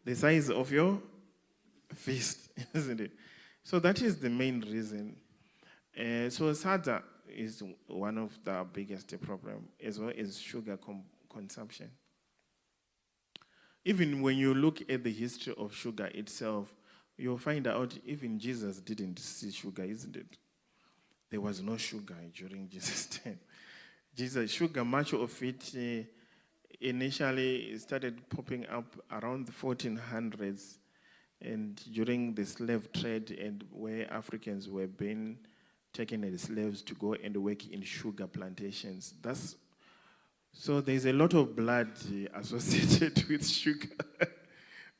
the size of your fist, isn't it? So that is the main reason. So SADA is one of the biggest problems, as well as sugar consumption. Even when you look at the history of sugar itself, you'll find out even Jesus didn't see sugar, isn't it? There was no sugar during Jesus' time. Sugar, much of it initially started popping up around the 1400s, and during the slave trade, and where Africans were being taken as slaves to go and work in sugar plantations. So there's a lot of blood associated with sugar,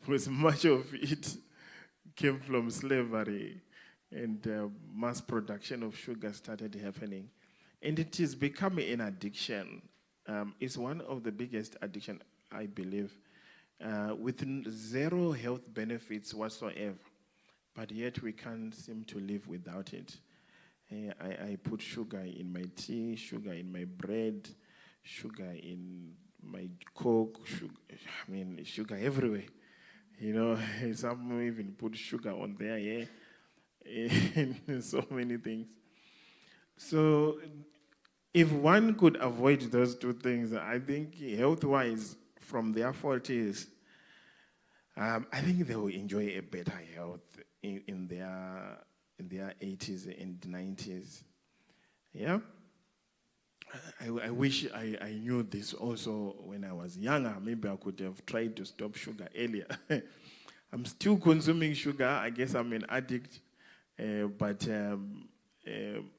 because much of it came from slavery, and mass production of sugar started happening. And it is becoming an addiction. It's one of the biggest addictions, I believe, with zero health benefits whatsoever. But yet we can't seem to live without it. I put sugar in my tea, sugar in my bread, sugar in my Coke, sugar everywhere. You know, some even put sugar on there, yeah. So many things. So if one could avoid those two things, I think health-wise, from their 40s, I think they will enjoy a better health in their 80s and 90s. Yeah? I wish I knew this also when I was younger. Maybe I could have tried to stop sugar earlier. I'm still consuming sugar. I guess I'm an addict. But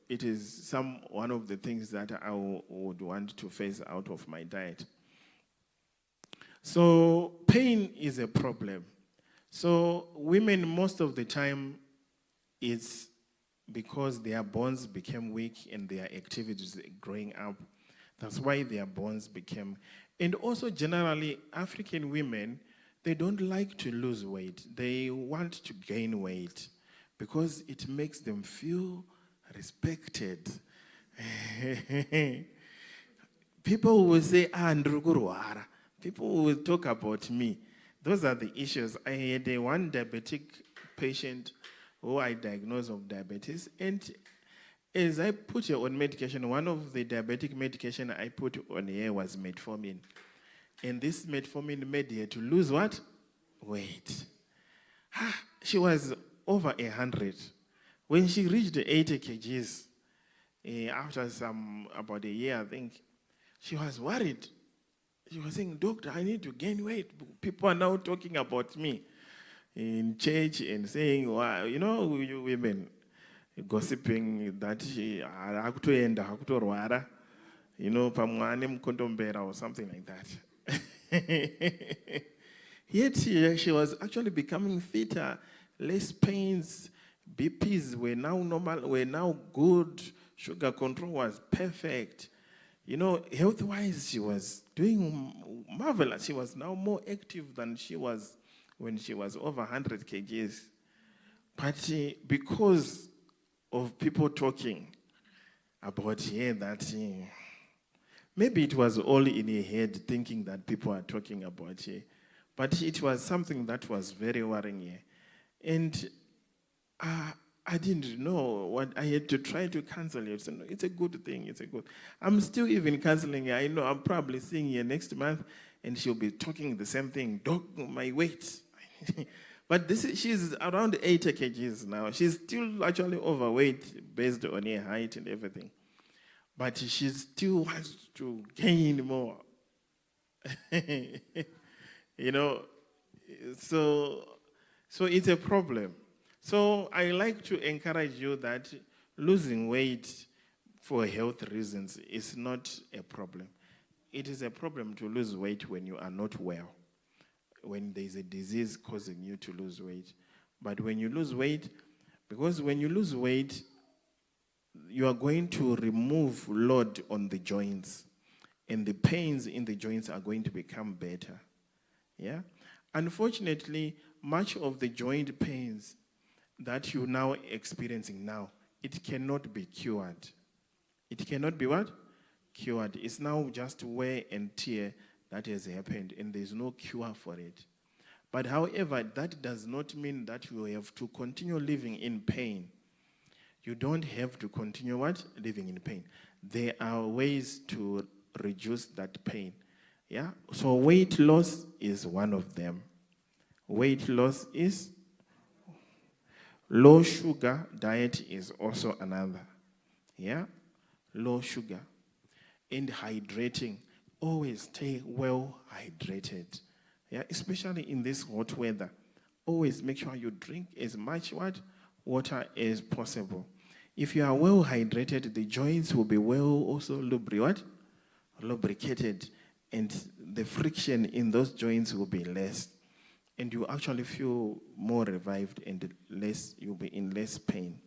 it is one of the things that I would want to phase out of my diet. So pain is a problem. So women, most of the time, it's because their bones became weak and their activities growing up. That's why their bones became. And also generally, African women, they don't like to lose weight. They want to gain weight because it makes them feel respected. People will say, Ndruguruara. People will talk about me. Those are the issues. I had one diabetic patient who I diagnosed of diabetes, and as I put her on medication, one of the diabetic medication I put on her was metformin. And this metformin made her to lose what? Weight. She was over 100. When she reached 80 kgs, after about a year, I think, she was worried. She was saying, "Doctor, I need to gain weight. People are now talking about me in church and saying, well, you know, you women gossiping that she @𝗕𝗂𝗙𝗘, you know, 𝗕𝗂𝗙𝗙𝗘𝗏 or something like that." Yet she was actually becoming fitter, less pains, BPs were now normal, were now good, sugar control was perfect. You know, health-wise, she was doing marvelous. She was now more active than she was when she was over 100 kgs. But because of people talking about her, that maybe it was all in her head, thinking that people are talking about her. But it was something that was very worrying her. And I didn't know what I had to try to cancel it. So, no, it's a good thing. It's a good. I'm still even canceling her. I know I'm probably seeing her next month, and she'll be talking the same thing. Doc, my weight. But she's around 80 kgs now. She's still actually overweight based on her height and everything. But she still wants to gain more. You know, so it's a problem. So I like to encourage you that losing weight for health reasons is not a problem. It is a problem to lose weight when you are not well, when there is a disease causing you to lose weight. But when you lose weight, because when you lose weight, you are going to remove load on the joints, and the pains in the joints are going to become better. Yeah? Unfortunately, much of the joint pains that you're now experiencing now, it cannot be cured. It cannot be what? Cured. It's now just wear and tear that has happened, and there's no cure for it. But however, that does not mean that you have to continue living in pain. You don't have to continue what? Living in pain. There are ways to reduce that pain. Yeah? So weight loss is one of them. Weight loss is low sugar diet is also another. Yeah? Low sugar. And hydrating. Always stay well hydrated. Yeah? Especially in this hot weather. Always make sure you drink as much what? Water as possible. If you are well hydrated, the joints will be well also lubricated. And the friction in those joints will be less. And you actually feel more revived and you'll be in less pain.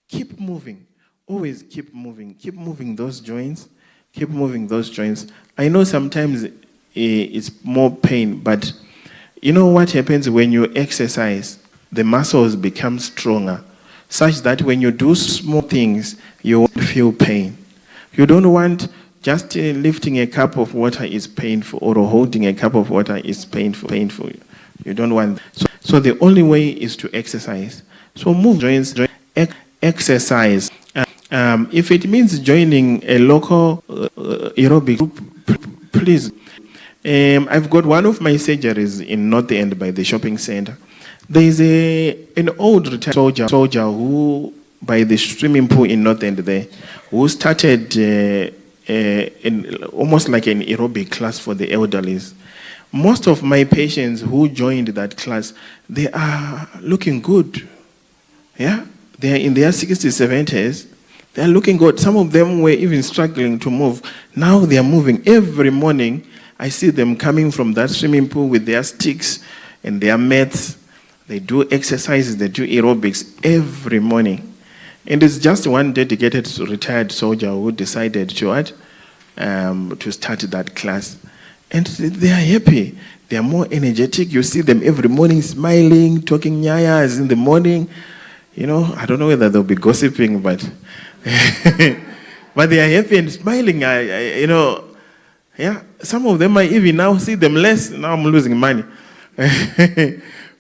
Keep moving. Always keep moving. Keep moving those joints. Keep moving those joints. I know sometimes it's more pain, but you know what happens when you exercise? The muscles become stronger, such that when you do small things, you won't feel pain. You don't want just lifting a cup of water is painful, or holding a cup of water is painful. You don't want. So the only way is to exercise. So move joints, exercise. If it means joining a local aerobic group, please. I've got one of my surgeries in North End by the shopping center. There is an old retired soldier who, by the swimming pool in North End there, who started almost like an aerobic class for the elderly. Most of my patients who joined that class, they are looking good. Yeah? They are in their 60s, 70s. They are looking good. Some of them were even struggling to move. Now they are moving. Every morning, I see them coming from that swimming pool with their sticks and their mats. They do exercises, they do aerobics every morning. And it's just one dedicated retired soldier who decided to start that class. And they are happy. They are more energetic. You see them every morning smiling, talking nyayas in the morning. You know, I don't know whether they'll be gossiping, but but they are happy and smiling. You know, yeah. Some of them I even now see them less. Now I'm losing money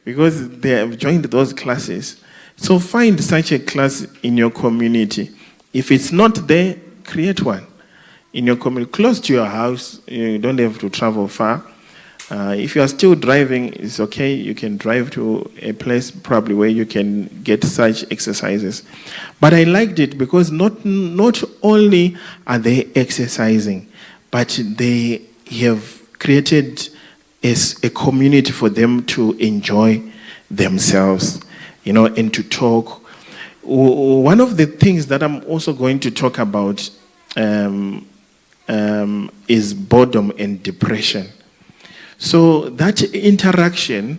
because they have joined those classes. So find such a class in your community. If it's not there, create one. In your community, close to your house, you don't have to travel far. If you are still driving, it's okay. You can drive to a place probably where you can get such exercises. But I liked it because not only are they exercising, but they have created a community for them to enjoy themselves, you know, and to talk. One of the things that I'm also going to talk about is boredom and depression. So that interaction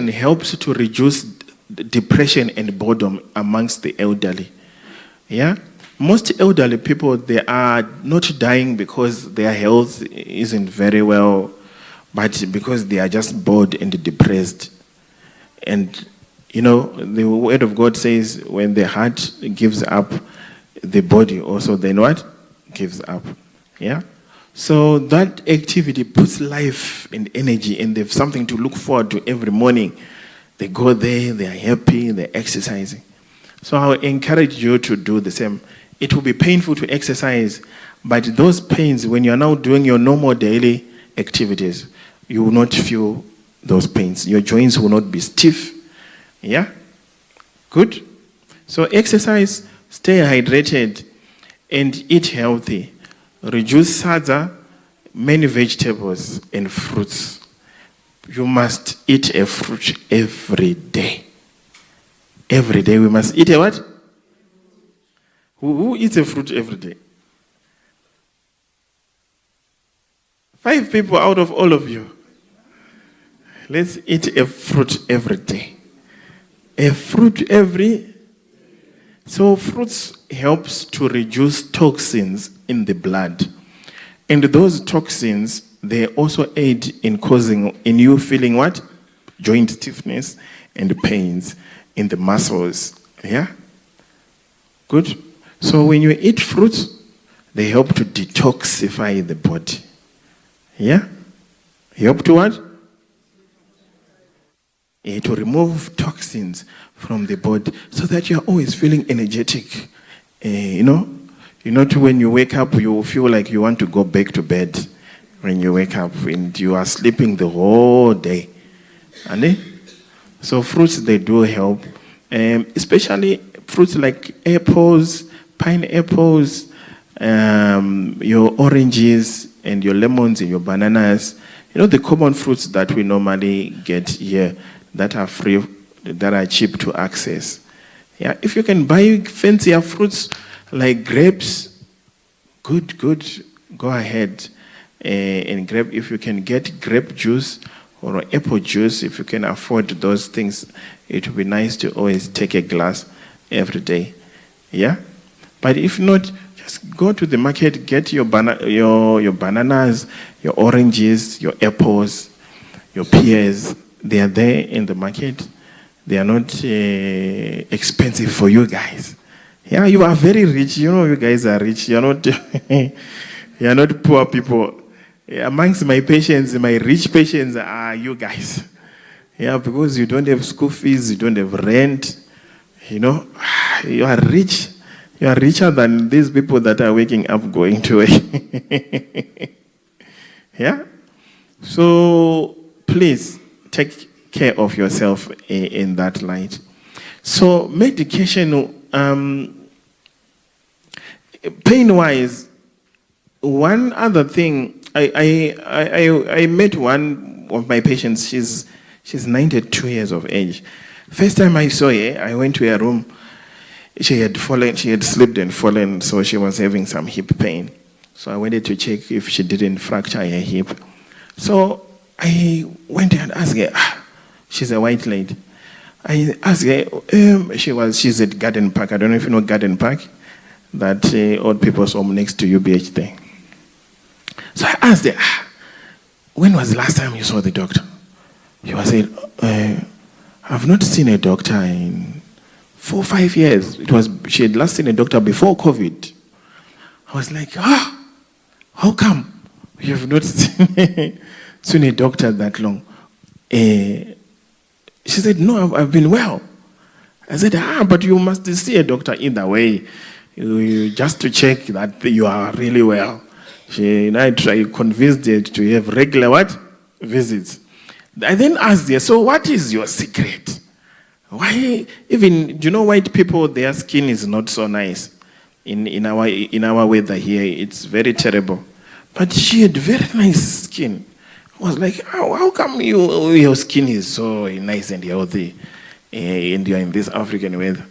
helps to reduce depression and boredom amongst the elderly. Yeah? Most elderly people, they are not dying because their health isn't very well, but because they are just bored and depressed. And, you know, the Word of God says when the heart gives up, the body also then what? Gives up. Yeah? So that activity puts life and energy, and they have something to look forward to every morning. They go there, they are happy, they're exercising. So I will encourage you to do the same. It will be painful to exercise, but those pains, when you are now doing your normal daily activities, you will not feel those pains. Your joints will not be stiff. Yeah? Good? So exercise, stay hydrated, and eat healthy. Reduce sadza, many vegetables and fruits. You must eat a fruit every day. Every day we must eat a what? Who eats a fruit every day? 5 people out of all of you. Let's eat a fruit every day. A fruit every. So fruits helps to reduce toxins in the blood. And those toxins, they also aid in causing, in you feeling what? Joint stiffness and pains in the muscles. Yeah? Good? So when you eat fruits, they help to detoxify the body. Yeah? Help to what? To remove toxins from the body so that you're always feeling energetic. Not when you wake up, you feel like you want to go back to bed when you wake up and you are sleeping the whole day. So fruits, they do help. Especially fruits like apples, pineapples, your oranges and your lemons and your bananas. The common fruits that we normally get here that are free, that are cheap to access. Yeah, if you can buy fancier fruits like grapes, good, go ahead and grab. If you can get grape juice or apple juice, if you can afford those things, it would be nice to always take a glass every day. Yeah, but if not, just go to the market, get your bananas, your oranges, your apples, your pears. They are there in the market. They are not expensive for you guys. Yeah, you are very rich. You guys are rich. You're not, you're not poor people. Amongst my patients, my rich patients are you guys. Yeah, because you don't have school fees, you don't have rent. You are rich. You are richer than these people that are waking up going to work. Yeah? So, please, take care of yourself in that light. So, medication, pain-wise, one other thing, I met one of my patients. She's 92 years of age. First time I saw her, I went to her room. She had slipped and fallen, so she was having some hip pain. So I wanted to check if she didn't fracture her hip. So I went and asked her. She's a white lady. I asked her. She's at Garden Park. I don't know if you know Garden Park, that old people's home next to UBH there. So I asked her, when was the last time you saw the doctor? She was saying, I've not seen a doctor in 4 or 5 years. She had last seen a doctor before COVID. I was like, how come you have not seen a doctor that long? She said, no, I've been well. I said, but you must see a doctor either way, just to check that you are really well. I convinced her to have regular visits. I then asked her, so what is your secret? Why, do you know white people, their skin is not so nice in our weather here. It's very terrible. But she had very nice skin. I was like, how come your skin is so nice and healthy and you're in this African weather?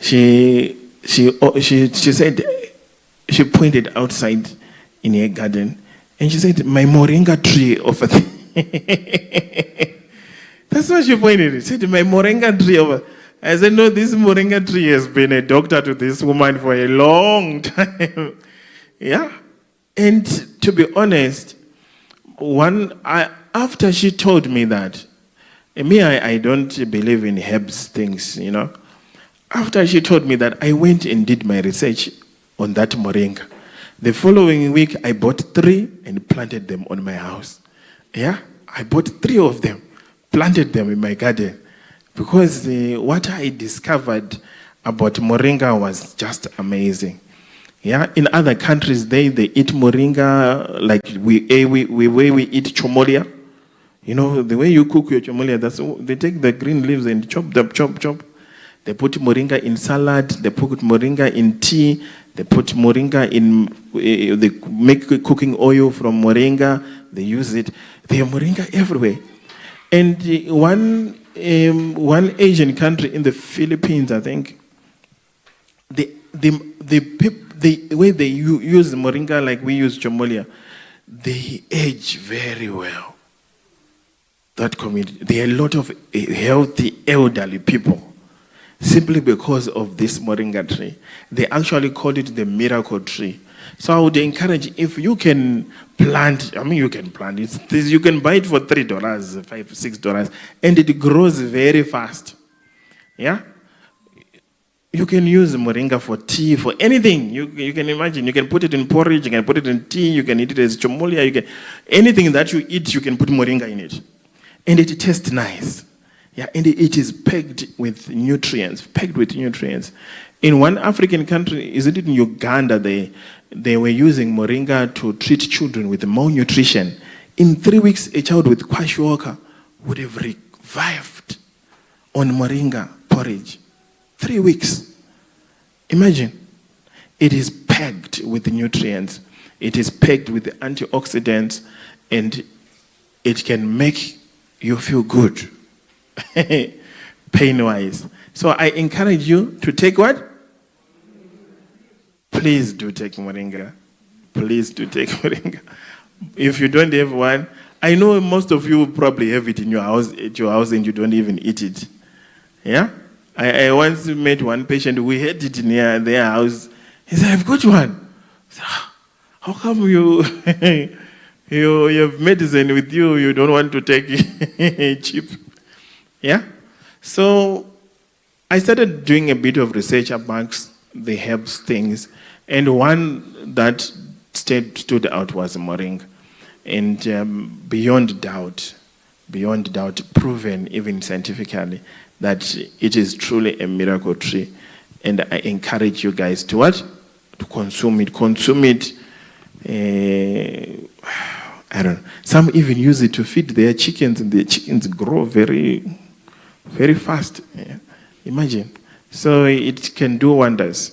She said, she pointed outside in her garden and she said, my moringa tree over there. That's what she pointed. She said, my moringa tree over. I said, no, this moringa tree has been a doctor to this woman for a long time. Yeah. And to be honest, after she told me that, I don't believe in herbs things, After she told me that, I went and did my research on that moringa. The following week, I bought 3 and planted them on my house. Yeah, I bought 3 of them, planted them in my garden, because what I discovered about moringa was just amazing. Yeah, in other countries, they eat moringa like we eat chomolia. The way you cook your chomolia, they take the green leaves and chop. They put moringa in salad. They put moringa in tea. They put moringa in. They make cooking oil from moringa. They use it. They have moringa everywhere. And one Asian country in the Philippines, I think, the way they use moringa like we use chomolia, they age very well. That community, there are a lot of healthy elderly people simply because of this moringa tree. They actually call it the miracle tree. So I would encourage, if you can plant, you can plant it. You can buy it for $3, $5, $6, and it grows very fast. Yeah? You can use moringa for tea, for anything. You can imagine. You can put it in porridge, you can put it in tea, you can eat it as 𝗕𝗠𝗙𝗪, anything that you eat, you can put moringa in it. And it tastes nice. Yeah, and it is packed with nutrients, In one African country, is it in Uganda, they were using moringa to treat children with malnutrition. In 3 weeks, a child with kwashiorkor would have revived on moringa porridge. 3 weeks. Imagine. It is packed with nutrients. It is packed with antioxidants, and it can make you feel good, pain-wise. So I encourage you to take what? Please do take moringa. Please do take moringa. If you don't have one, I know most of you probably have it in your house, at your house, and you don't even eat it. Yeah? I once met one patient, we had it near their house. He said, I've got one. I said, how come you, you have medicine with you, you don't want to take it cheap? Yeah? So I started doing a bit of research amongst the herbs things, and one that stood out was moringa. And beyond doubt, proven even scientifically, that it is truly a miracle tree. And I encourage you guys to what? To consume it. Consume it. I don't know. Some even use it to feed their chickens, and the chickens grow very, very fast. Yeah. Imagine. So it can do wonders.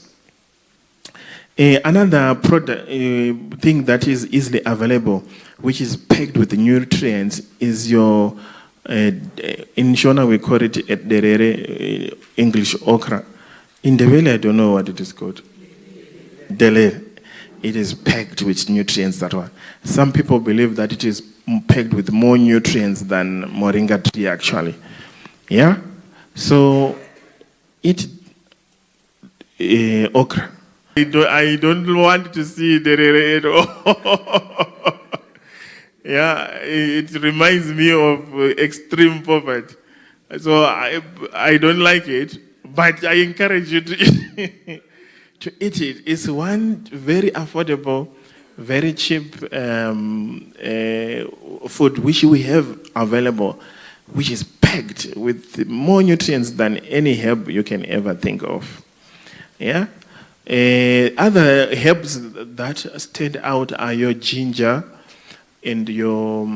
Another product, thing that is easily available, which is packed with nutrients, is your, in Shona we call it 𝗕𝗂𝗙𝗘𝗗, English okra. In 𝗕𝗂𝗙, I don't know what it is called. 𝗕𝗂𝗙. It is packed with nutrients, that one. Some people believe that it is packed with more nutrients than moringa tree, actually. Yeah? So, eat okra. I don't want to see 𝗕𝗂𝗙 at all. Yeah, it reminds me of extreme poverty. So I don't like it, but I encourage you to eat, to eat it. It's one very affordable, very cheap food which we have available, which is packed with more nutrients than any herb you can ever think of. Yeah. Other herbs that stand out are your ginger and your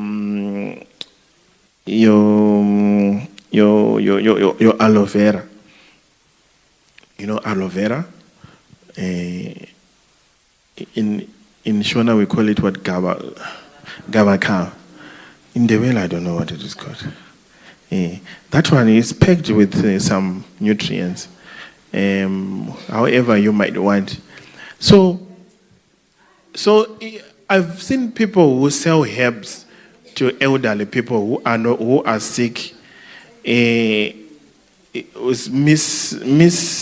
aloe vera. You know aloe vera? In Shona we call it what? 𝗕𝗂𝗙𝗘. In 𝗕𝗂𝗙 I don't know what it is called. That one is packed with some nutrients. However you might want. So I've seen people who sell herbs to elderly people who are sick,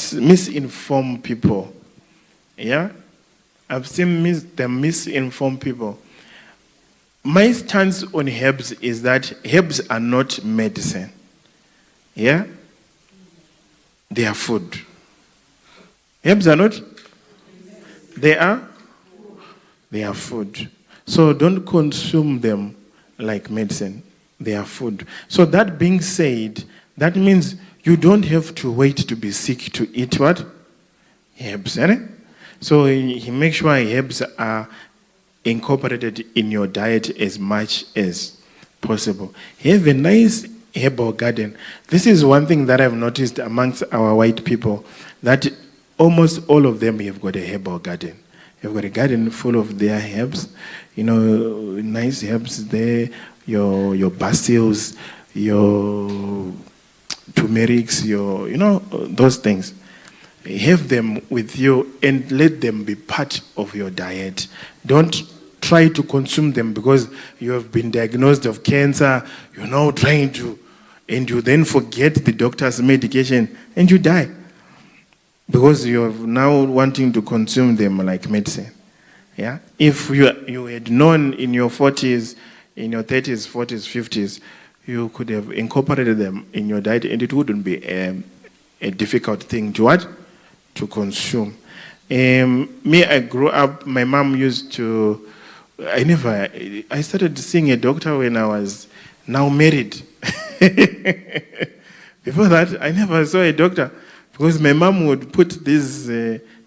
misinformed people. Yeah, I've seen them misinformed people. My stance on herbs is that herbs are not medicine. Yeah, they are food. Herbs are not? They are? They are food. So don't consume them like medicine. They are food. So that being said, that means you don't have to wait to be sick to eat what? Herbs. Eh? So he makes sure herbs are incorporated in your diet as much as possible. Have a nice herbal garden. This is one thing that I've noticed amongst our white people, that almost all of them have got a herbal garden. They've got a garden full of their herbs, you know, nice herbs there, your basils, your turmerics, you know, those things. Have them with you and let them be part of your diet. Don't try to consume them because you have been diagnosed of cancer, you're now trying to, and you then forget the doctor's medication and you die. Because you're now wanting to consume them like medicine. Yeah? If you had known in your 40s, in your 30s, 40s, 50s, you could have incorporated them in your diet and it wouldn't be a difficult thing to what? to consume. Me, I grew up, my mom used to, I started seeing a doctor when I was now married. Before that, I never saw a doctor because my mom would put these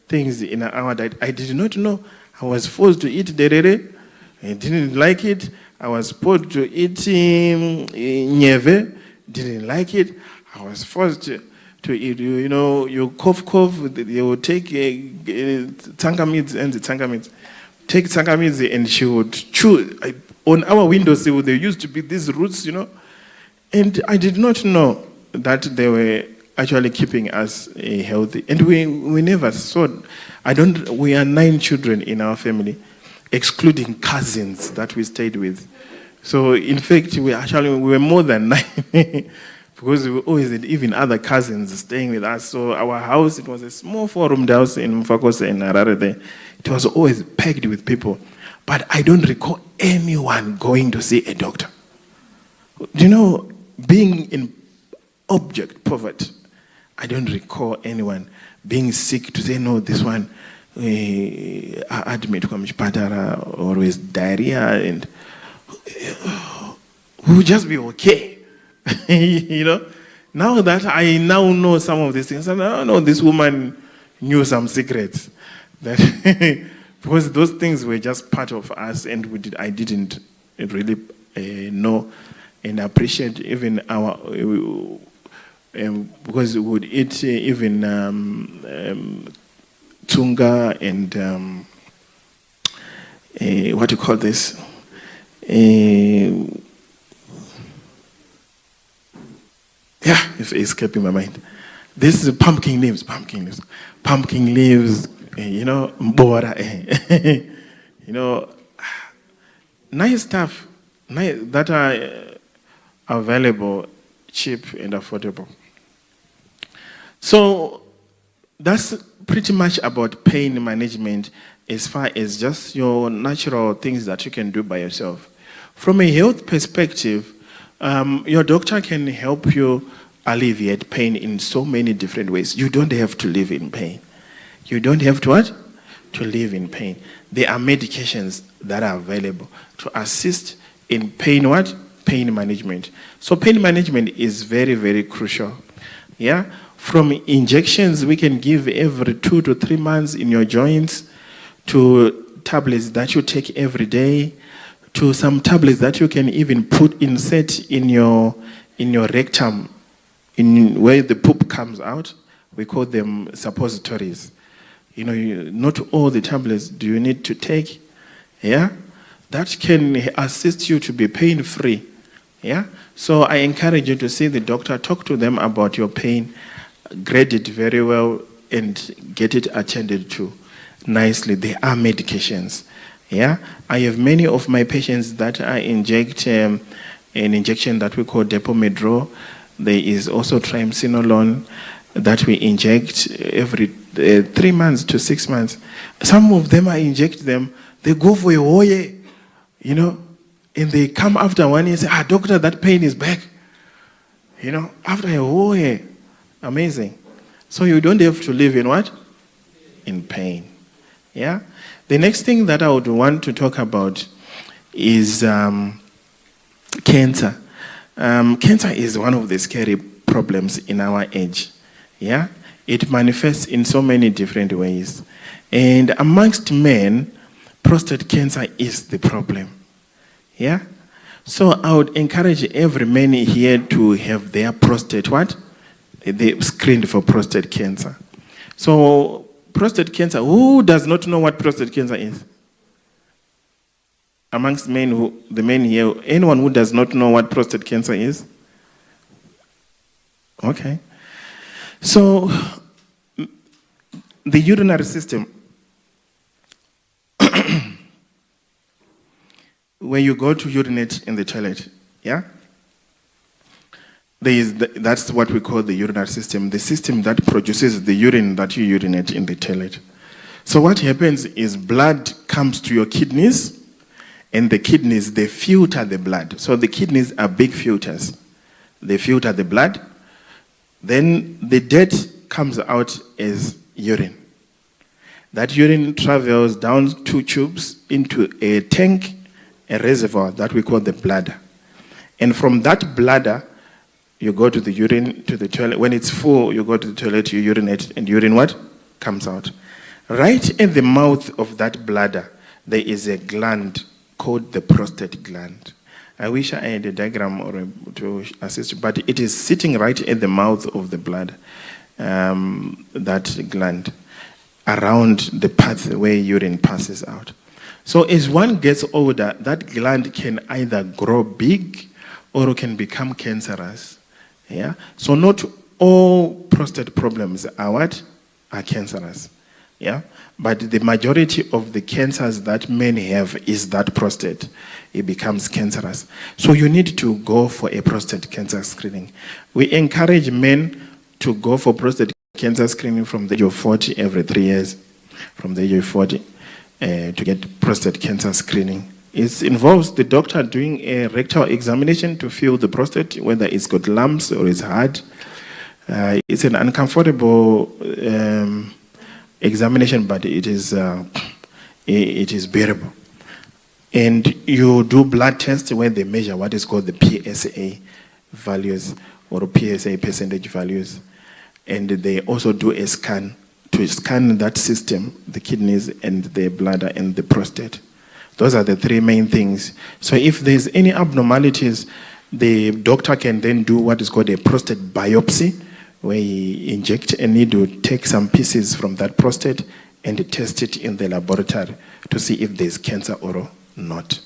things in our diet. I did not know. I was forced to eat 𝗕𝗕𝗙. I didn't like it. I was forced to eat 𝗕𝗂𝗹𝘄𝘆. Didn't like it. I was forced to eat, you know, you cough, they would take 𝗘𝗂𝗙𝗘𝗥 and the 𝗘𝗙𝗙. Take 𝗘𝗙𝗙 and she would chew. On our windows, there used to be these roots, you know. And I did not know that they were actually keeping us healthy. And we never saw, we are 9 children in our family, excluding cousins that we stayed with. So in fact, we were more than 9 because we always had even other cousins staying with us. So our house, it was a small 4-roomed house in 𝗕𝗙𝗙 in Harare. It was always packed with people. But I don't recall anyone going to see a doctor. Do you know, being in object poverty, I don't recall anyone being sick to say, no, this one, admit 𝗕𝗙𝗙𝗘𝗥, always diarrhea, and we'll just be okay. You know, now that I now know some of these things, I know this woman knew some secrets that because those things were just part of us, and I didn't really know and appreciate even our because we would eat even 𝗘𝗏 and what do you call this? Yeah, it's escaping my mind. This is pumpkin leaves, you know, mbora, you know, nice stuff that are available, cheap and affordable. So that's pretty much about pain management as far as just your natural things that you can do by yourself. From a health perspective, your doctor can help you alleviate pain in so many different ways. You don't have to live in pain. You don't have to what? To live in pain. There are medications that are available to assist in pain what? Pain management. So pain management is very, very crucial. Yeah? From injections we can give every 2 to 3 months in your joints, to tablets that you take every day, to some tablets that you can even insert in your rectum, in where the poop comes out. We call them suppositories. You know, not all the tablets do you need to take. Yeah? That can assist you to be pain-free. Yeah? So I encourage you to see the doctor, talk to them about your pain, grade it very well, and get it attended to nicely. There are medications. Yeah? I have many of my patients that I inject an injection that we call depomedrol. There is also triamcinolone that we inject every 3 months to 6 months. Some of them, I inject them, they go for a whole year, you know, and they come after 1 year and say, doctor, that pain is back. You know, after a whole year. Amazing. So you don't have to live in what? In pain. Yeah? The next thing that I would want to talk about is cancer. Cancer is one of the scary problems in our age. Yeah? It manifests in so many different ways. And amongst men, prostate cancer is the problem. Yeah? So I would encourage every man here to have their prostate what? They screened for prostate cancer. So prostate cancer, who does not know what prostate cancer is? Amongst men, the men here, anyone who does not know what prostate cancer is? Okay. So the urinary system, when you go to urinate in the toilet, yeah? That's what we call the urinary system, the system that produces the urine that you urinate in the toilet. So what happens is blood comes to your kidneys, and the kidneys, they filter the blood. So the kidneys are big filters. They filter the blood. Then the dirt comes out as urine. That urine travels down 2 tubes into a tank, a reservoir that we call the bladder. And from that bladder, you go to the urine, to the toilet. When it's full, you go to the toilet, you urinate, and urine what? Comes out. Right at the mouth of that bladder, there is a gland called the prostate gland. I wish I had a diagram to assist you, but it is sitting right at the mouth of the bladder, that gland, around the path where urine passes out. So as one gets older, that gland can either grow big or can become cancerous. Yeah? So not all prostate problems are what? Are cancerous. Yeah? But the majority of the cancers that men have is that prostate. It becomes cancerous. So you need to go for a prostate cancer screening. We encourage men to go for prostate cancer screening from the age of 40 every 3 years. From the age of 40 to get prostate cancer screening. It involves the doctor doing a rectal examination to feel the prostate, whether it's got lumps or it's hard. It's an uncomfortable examination, but it is bearable. And you do blood tests where they measure what is called the PSA values or PSA percentage values. And they also do a scan to scan that system, the kidneys and the bladder and the prostate. Those are the 3 main things. So if there's any abnormalities, the doctor can then do what is called a prostate biopsy, where he inject a needle, take some pieces from that prostate and test it in the laboratory to see if there's cancer or not.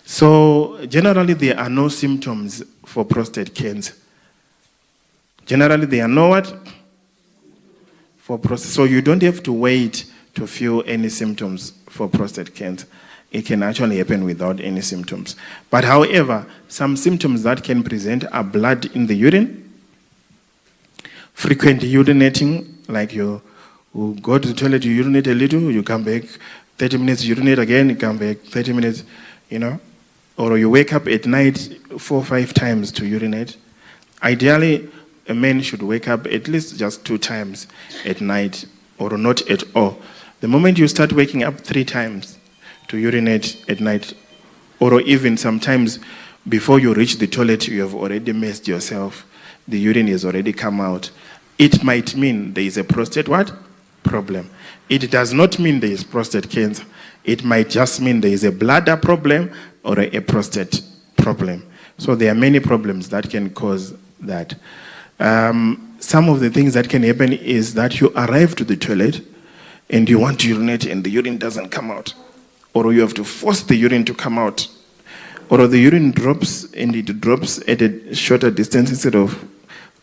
So generally there are no symptoms for prostate cancer. Generally there are no what? For prostate. So you don't have to wait to feel any symptoms for prostate cancer. It can actually happen without any symptoms. But however, some symptoms that can present are blood in the urine, frequent urinating, like you go to the toilet, you urinate a little, you come back, 30 minutes, urinate again, you come back, 30 minutes, you know. Or you wake up at night 4 or 5 times to urinate. Ideally, a man should wake up at least just 2 times at night, or not at all. The moment you start waking up 3 times to urinate at night, or even sometimes before you reach the toilet, you have already messed yourself, the urine has already come out, it might mean there is a prostate what? Problem. It does not mean there is prostate cancer. It might just mean there is a bladder problem or a prostate problem. So there are many problems that can cause that. Some of the things that can happen is that you arrive to the toilet and you want to urinate and the urine doesn't come out. Or you have to force the urine to come out. Or the urine drops and it drops at a shorter distance instead of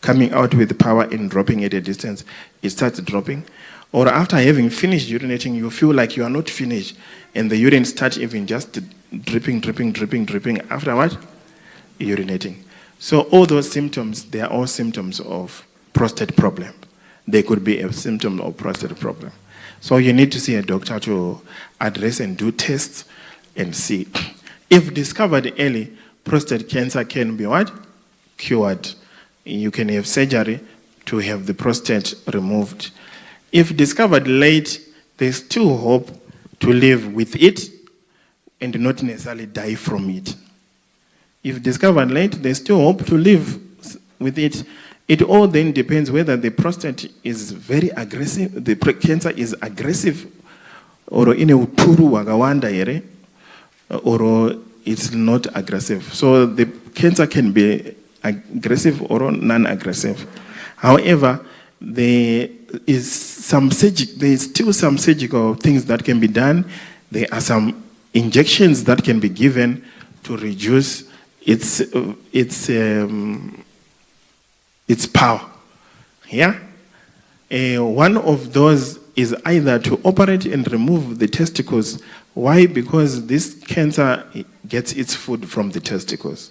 coming out with power and dropping at a distance. It starts dropping. Or after having finished urinating, you feel like you are not finished and the urine starts even just dripping after what? Urinating. So all those symptoms, they are all symptoms of prostate problem. They could be a symptom of prostate problem. So you need to see a doctor to address and do tests and see. If discovered early, prostate cancer can be what? Cured. You can have surgery to have the prostate removed. If discovered late, there's still hope to live with it and not necessarily die from it. If discovered late, there's still hope to live with it. It all then depends whether the prostate is very aggressive, the cancer is aggressive, or in a 𝗕𝗙𝗙𝗘𝗥𝗜𝗡 here, or it's not aggressive. So the cancer can be aggressive or non-aggressive. However, there is still some surgical things that can be done. There are some injections that can be given to reduce its power. Yeah? One of those is either to operate and remove the testicles. Why? Because this cancer gets its food from the testicles.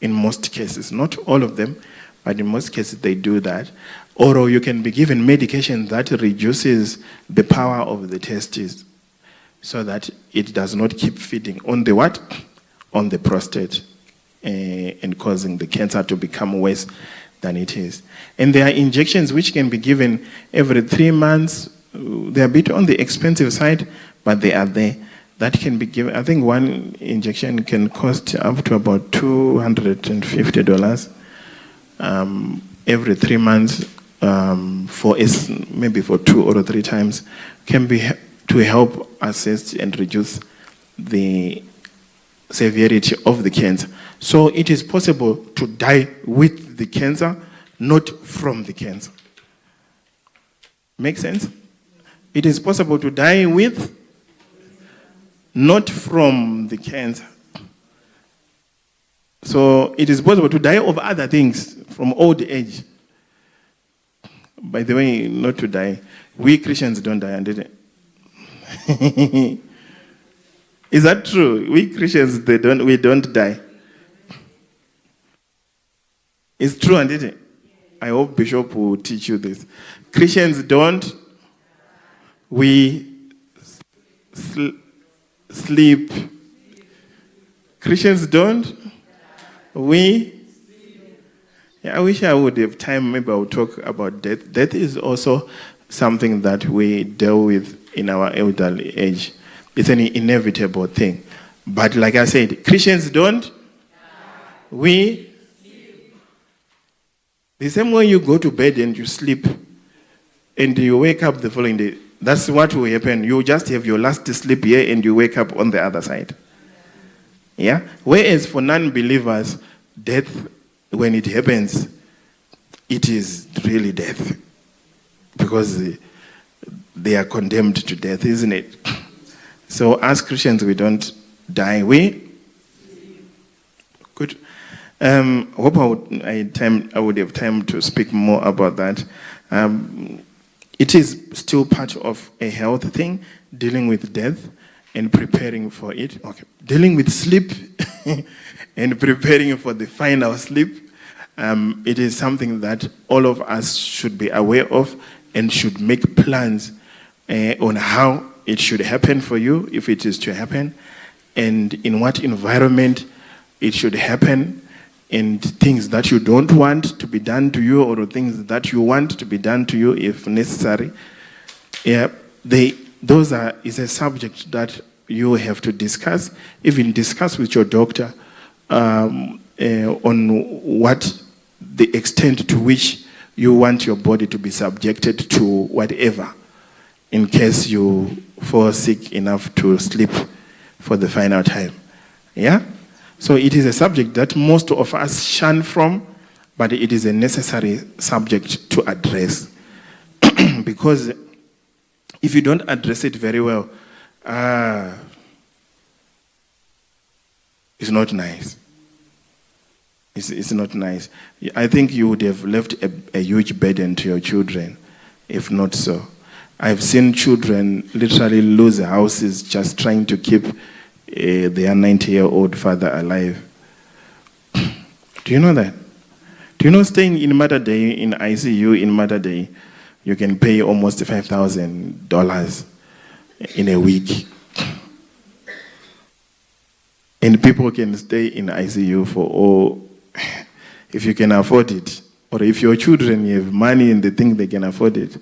In most cases, not all of them, but in most cases they do that. Or you can be given medication that reduces the power of the testes so that it does not keep feeding on the what? On the prostate and causing the cancer to become worse than it is. And there are injections which can be given every 3 months They're a bit on the expensive side, but they are there. That can be given. I think one injection can cost up to about $250 every 3 months, maybe for 2 or 3 times, can be to help assess and reduce the severity of the cancer. So it is possible to die with the cancer, not from the cancer. Make sense? It is possible to die with, not from the cancer. So it is possible to die of other things from old age. By the way, not to die. We Christians don't die, did it? Is that true? We Christians, we don't die. It's true, and did it? I hope Bishop will teach you this. Christians don't. We sleep. Christians don't. We. Yeah, I wish I would have time. Maybe I would talk about death. Death is also something that we deal with in our elderly age. It's an inevitable thing. But like I said, Christians don't. We. The same way you go to bed and you sleep and you wake up the following day, that's what will happen. You just have your last sleep here and you wake up on the other side. Yeah? Whereas for non-believers, death, when it happens, it is really death. Because they are condemned to death, isn't it? So as Christians, we don't die. We? Good. Hope I would have time to speak more about that. It is still part of a health thing, dealing with death and preparing for it. Okay. Dealing with sleep and preparing for the final sleep. It is something that all of us should be aware of and should make plans on how it should happen for you, if it is to happen, and in what environment it should happen, and things that you don't want to be done to you or things that you want to be done to you if necessary. Yeah, is a subject that you have to discuss, even discuss with your doctor on what the extent to which you want your body to be subjected to whatever, in case you fall sick enough to sleep for the final time. Yeah? So it is a subject that most of us shun from, but it is a necessary subject to address. Because if you don't address it very well, it's not nice. It's not nice. I think you would have left a huge burden to your children, if not so. I've seen children literally lose houses just trying to keep their 90-year-old father alive. Do you know that? Do you know staying in Mother Day, in ICU in Mother Day, you can pay almost $5,000 in a week? And people can stay in ICU for, if you can afford it, or if your children have money and they think they can afford it,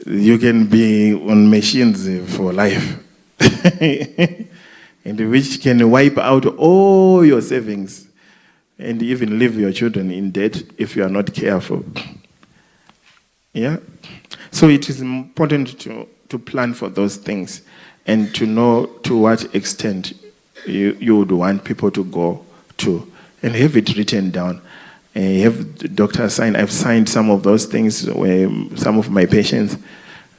you can be on machines for life. And which can wipe out all your savings and even leave your children in debt if you are not careful. Yeah? So it is important to plan for those things and to know to what extent you would want people to go to and have it written down. Have the doctor sign. I've signed some of those things where some of my patients,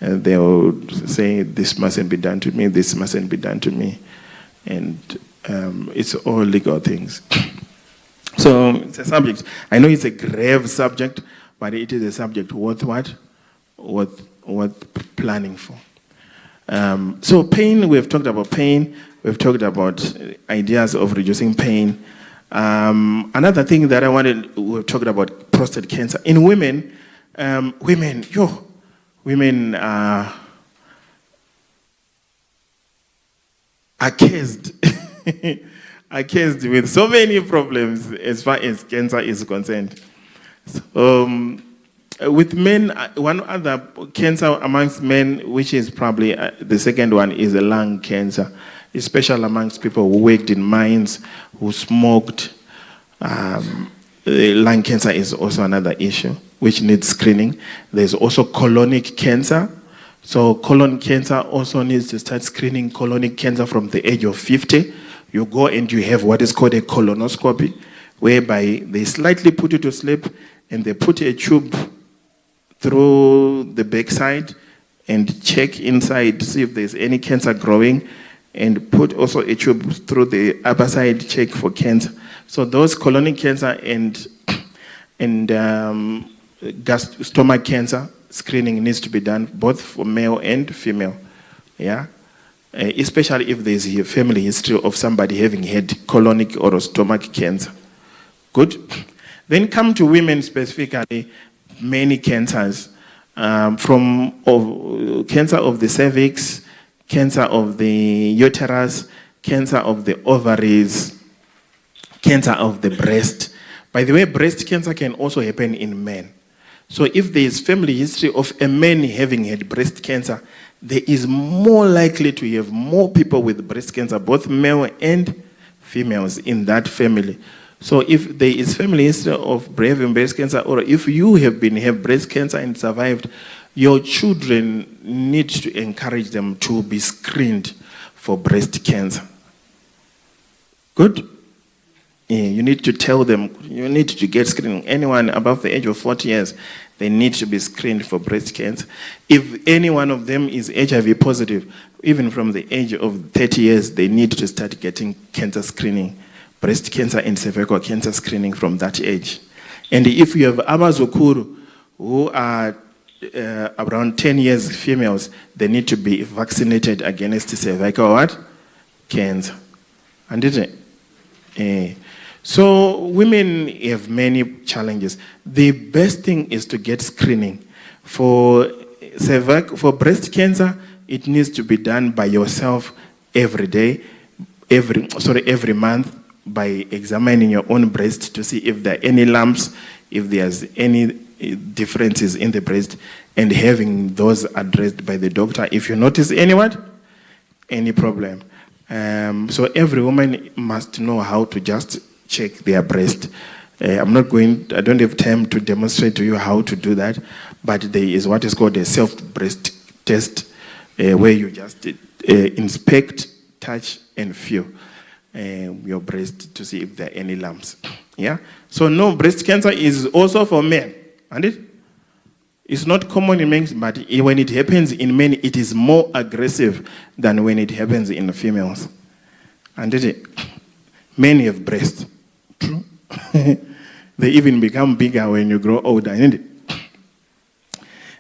they will say, this mustn't be done to me, this mustn't be done to me. And it's all legal things. So it's a subject. I know it's a grave subject, but it is a subject worth what? Worth planning for. So pain, we've talked about pain. We've talked about ideas of reducing pain. Another thing that we've talked about prostate cancer. In women, women are cursed with so many problems as far as cancer is concerned. With men, one other cancer amongst men, which is probably the second one, is a lung cancer, especially amongst people who worked in mines, who smoked. Lung cancer is also another issue which needs screening. There's also colonic cancer. So colon cancer also needs to start screening colonic cancer from the age of 50. You go and you have what is called a colonoscopy, whereby they slightly put you to sleep and they put a tube through the backside and check inside to see if there's any cancer growing, and put also a tube through the upper side, check for cancer. So those colonic cancer and stomach cancer screening needs to be done both for male and female, yeah? Especially if there's a family history of somebody having had colonic or stomach cancer. Good. Then come to women specifically, many cancers, from cancer of the cervix, cancer of the uterus, cancer of the ovaries, cancer of the breast. By the way, breast cancer can also happen in men. So if there is family history of a man having had breast cancer, there is more likely to have more people with breast cancer, both male and females in that family. So if there is family history of having breast cancer, or if you have breast cancer and survived, your children need to encourage them to be screened for breast cancer. Good? Yeah, you need to tell them, you need to get screening. Anyone above the age of 40 years, they need to be screened for breast cancer. If any one of them is HIV positive, even from the age of 30 years, they need to start getting cancer screening, breast cancer and cervical cancer screening from that age. And if you have abazukuru who are around 10 years females, they need to be vaccinated against cervical what? Cancer. And so women have many challenges. The best thing is to get screening. For breast cancer, it needs to be done by yourself every day, every month, by examining your own breast to see if there are any lumps, if there's any differences in the breast, and having those addressed by the doctor if you notice any problem. So every woman must know how to just check their breast. I don't have time to demonstrate to you how to do that, but there is what is called a self-breast test, where you just inspect, touch, and feel your breast to see if there are any lumps. Yeah? So no, breast cancer is also for men, and it's not common in men, but when it happens in men, it is more aggressive than when it happens in females. And men have breasts. True. They even become bigger when you grow older, isn't it?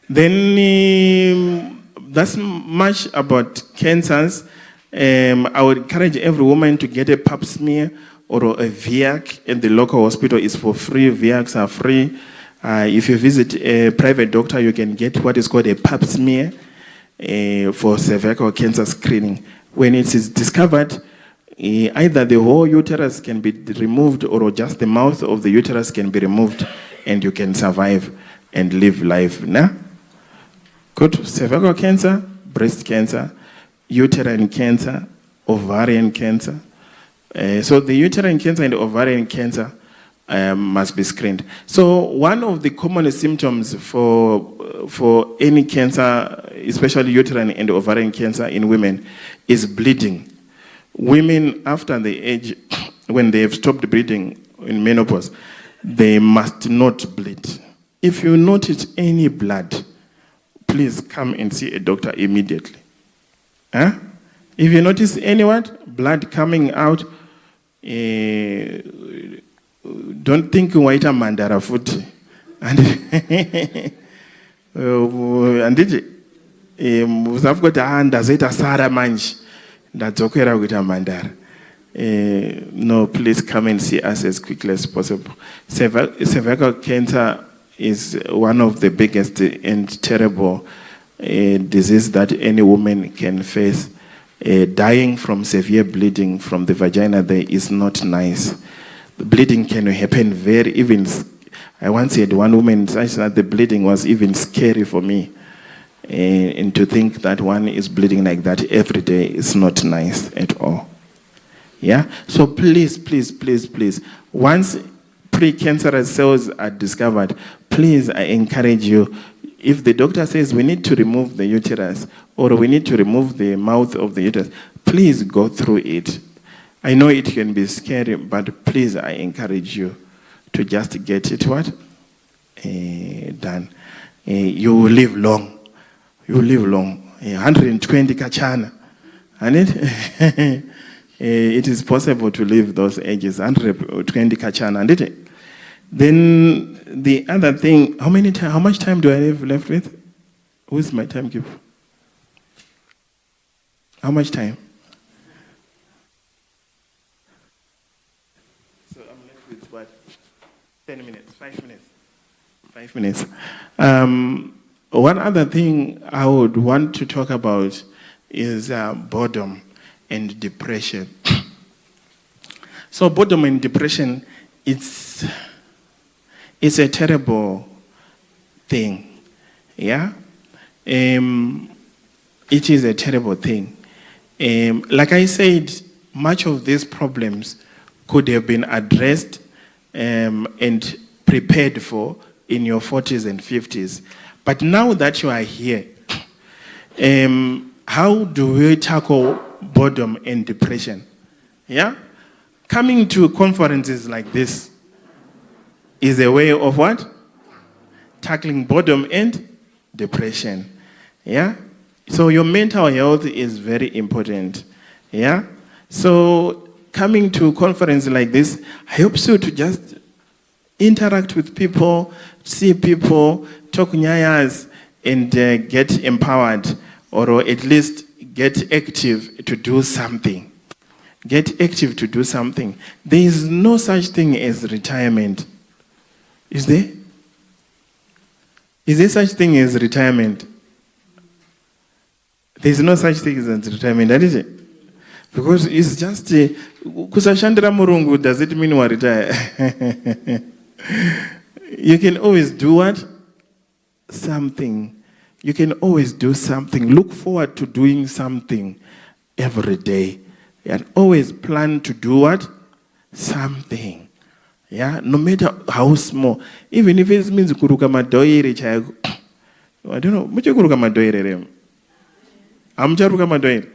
Then that's much about cancers. I would encourage every woman to get a pap smear or a VIAC, and the local hospital is for free. VIACs are free. If you visit a private doctor, you can get what is called a pap smear for cervical cancer screening. When it is discovered, either the whole uterus can be removed or just the mouth of the uterus can be removed, and you can survive and live life. Nah? Good. Cervical cancer, breast cancer, uterine cancer, ovarian cancer. So the uterine cancer and ovarian cancer must be screened. So one of the common symptoms for any cancer, especially uterine and ovarian cancer in women, is bleeding. Women, after the age, when they have stopped bleeding in menopause, they must not bleed. If you notice any blood, please come and see a doctor immediately. Huh? If you notice any blood coming out, don't think 𝗦𝗘𝗙𝗙𝗘. And uzavugoti ndazoita sara manje ndadzokwera kuita mandara. No, please come and see us as quickly as possible. Cervical cancer is one of the biggest and terrible disease that any woman can face. Dying from severe bleeding from the vagina there is not nice. The bleeding can happen I once had one woman say that the bleeding was even scary for me. And to think that one is bleeding like that every day is not nice at all. Yeah? So please, please, please, please, once precancerous cells are discovered, please, I encourage you, if the doctor says we need to remove the uterus or we need to remove the mouth of the uterus, please go through it. I know it can be scary, but please, I encourage you to just get it what? Done. You will live long. You will live long. 120 kachana. And it is possible to live those ages, 120 kachana. And then the other thing, how much time do I have left with? Who is my timekeeper? How much time? So I'm left with what? 10 minutes, 5 minutes. 5 minutes. One other thing I would want to talk about is boredom and depression. So boredom and depression, it's a terrible thing. Yeah? It is a terrible thing. Like I said, much of these problems could have been addressed and prepared for in your 40s and 50s. But now that you are here, how do we tackle boredom and depression? Yeah? Coming to conferences like this is a way of what? Tackling boredom and depression. Yeah? So your mental health is very important. Yeah? So coming to a conference like this helps you to just interact with people, see people, talk nyayas, and get empowered, or at least get active to do something. Get active to do something. There is no such thing as retirement. Is there? Is there such thing as retirement? There is no such thing as retirement, is it? Because it's just kusashandira murungu, does it mean we retire? You can always do what? Something. You can always do something. Look forward to doing something every day. And always plan to do what? Something. Yeah? No matter how small. Even if it means kuruka madoire chago. I don't know. Mucho kuruka madoire rem. Amcha kuruka madoire.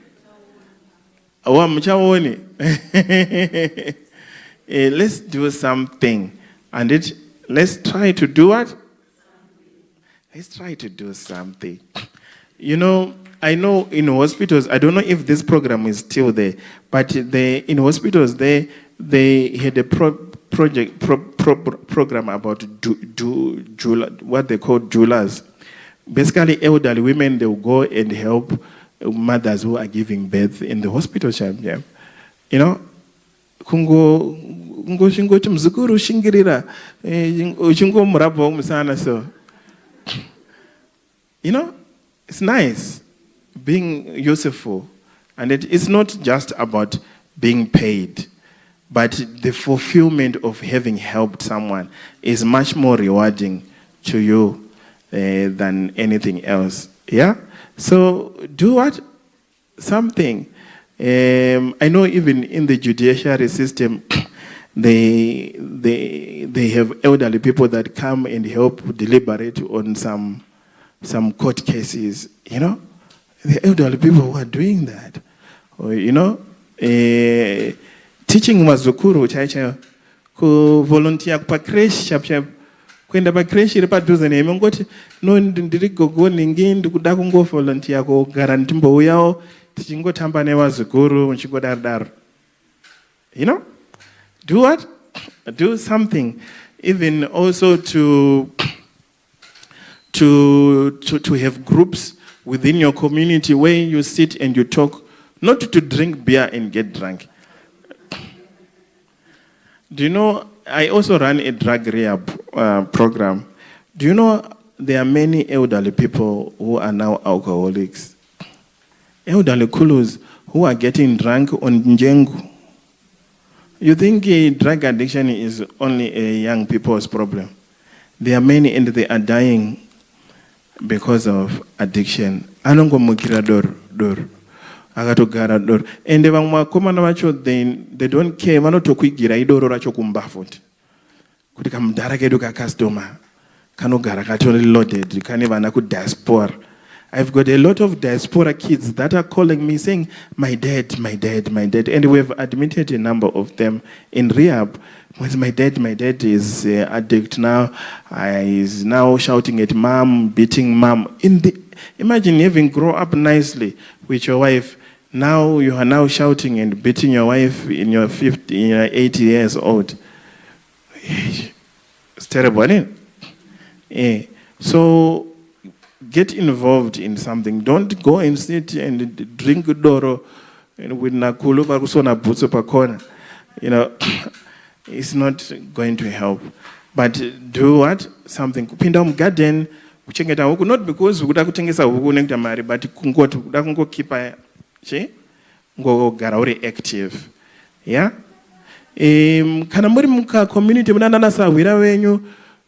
Awa mcha woni. Let's do something. And let's try to do what? Let's try to do something. You know, I know in hospitals, I don't know if this program is still there, but in hospitals, they had a program about what they call doulas. Basically, elderly women, they will go and help mothers who are giving birth in the hospital. Yeah. You know, you know, it's nice being useful. And it's not just about being paid, but the fulfillment of having helped someone is much more rewarding to you than anything else. Yeah? So do what? Something. I know even in the judiciary system, they have elderly people that come and help deliberate on some court cases, you know. The elderly people who are doing that. Or, you know, teaching mazukuru chacha ku volunteer pa creche chap kwenda pa creche iri padhuze nemi ngoti no ndiri gogo ningi ndikuda kungo volunteer ko guarantee mbo yawo tichingotamba nevazukuru muchingodaro. You know? Do what? Do something. Even also to have groups within your community where you sit and you talk, not to drink beer and get drunk. Do you know, I also run a drug rehab program. Do you know there are many elderly people who are now alcoholics? Elderly kulus who are getting drunk on njengu. You think drug addiction is only a young people's problem? There are many and they are dying because of addiction. Anongomukira dor. Akatogara dor. And vamwe vakomana vacho they don't care. Vanotokwigira idoro racho kumba futi. Kuti kamudhara kedu kakastoma kanogara katori loaded kane vana kudiaspora. I've got a lot of diaspora kids that are calling me saying, my dad. And we've admitted a number of them in rehab. My dad is addict now. He's now shouting at mom, beating mom. Imagine having grown up nicely with your wife. Now you are now shouting and beating your wife in your 80 years old. It's terrible, isn't it? So get involved in something. Don't go and sit and drink doro and with nakulu kusona butso pakona. You know, it's not going to help. But do what? Something. Kupinda garden, kuchengeta huku, not because ukuda kutengesa huku nekta mari, but kungotu ukuda kungo kipa ngo gara uri active. Yeah? Kana muri muka community munana sawira wenyu.